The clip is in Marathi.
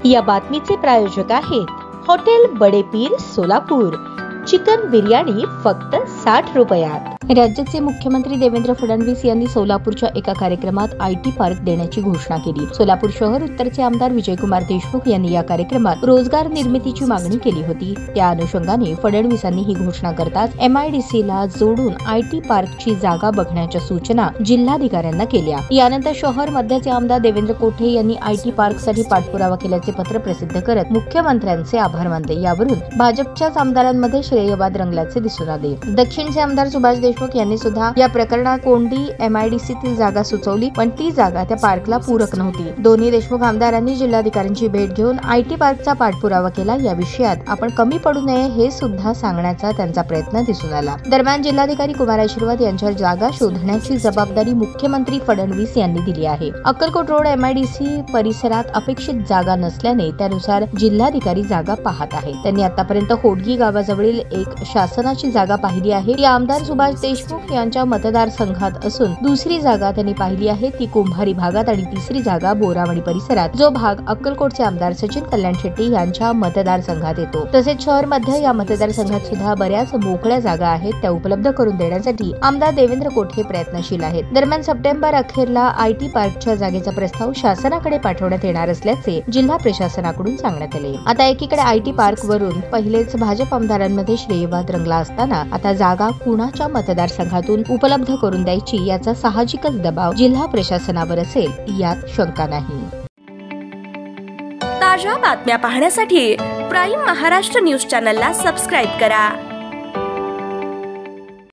या बातमीचे प्रायोजक आहेत हॉटेल बडे पीर सोलापूर। चिकन बिर्याणी फक्त 60 रुपयात। राज्याचे मुख्यमंत्री देवेंद्र फडणवीस यांनी सोलापूरच्या एका कार्यक्रमात IT पार्क देण्याची घोषणा केली। सोलापूर शहर उत्तरचे आमदार विजयकुमार देशमुख यांनी या कार्यक्रमात रोजगार निर्मितीची मागणी केली होती। त्या अनुषंगाने फडणवीसांनी ही घोषणा करताच MIDC ला जोडून IT पार्कची जागा बघण्याच्या सूचना जिल्हाधिकाऱ्यांना केल्या। यानंतर शहर मध्याचे आमदार देवेंद्र कोठे यांनी IT पार्कसाठी पाठपुरावा केल्याचे पत्र प्रसिद्ध करत मुख्यमंत्र्यांचे आभार मानले। यावरून भाजपच्याच आमदारांमध्ये श्रेयवाद रंगल्याचे दिसून आले। दक्षिणचे आमदार सुभाष देशमुख यांनी सुद्धा या प्रकरणात कोंडी MIDC तील जागा सुचवली, पण ती जागा त्या पार्कला पूरक नव्हती। दोन्ही देशमुख आमदारांनी जिल्हाधिकाऱ्यांची भेट घेऊन IT पार्कचा पाठपुरावा केला। या विषयात आपण कमी पडू नये हे सुद्धा सांगण्याचा त्यांचा प्रयत्न दिसून आला। दरम्यान जिल्हाधिकारी कुमार आशीर्वाद यांच्यावर जागा शोधण्याची जबाबदारी मुख्यमंत्री फडणवीस यांनी दिली आहे। अक्कलकोट रोड MIDC परिसरात अपेक्षित जागा नसल्याने त्यानुसार जिल्हाधिकारी जागा पाहत आहेत। त्यांनी आतापर्यंत होडगी गावाजवळील एक शासनाची जागा पाहिली आहे। ती आमदार सुभाष देशमुख यांच्या मतदारसंघात असून दुसरी जागा त्यांनी पाहिली आहे ती कुंभारी भागात आणि तिसरी जागा बोरावणी परिसरात, जो भाग अक्कलकोटचे आमदार सचिन कल्याण शेट्टी यांच्या मतदारसंघात येतो। तसेच शहर मध्ये या मतदारसंघात सुद्धा बऱ्याच मोकळ्या जागा आहेत, त्या उपलब्ध करून देण्यासाठी आमदार देवेंद्र कोठे प्रयत्नशील आहेत। दरम्यान सप्टेंबर अखेरला IT पार्कच्या जागेचा प्रस्ताव शासनाकडे पाठवण्यात येणार असल्याचे जिल्हा प्रशासनाकडून सांगण्यात आले। आता एकीकडे IT पार्क वरून पहिलेच भाजप आमदारांमध्ये श्रेयवाद रंगला असताना आता जागा कुणाच्या मतदारसंघातून उपलब्ध करून द्यायची याचा साहजिकच दबाव जिल्हा प्रशासनावर असेल यात शंका नाही। ताज्या बातम्या पाहण्यासाठी प्राईम महाराष्ट्र न्यूज चॅनलला सबस्क्राईब करा।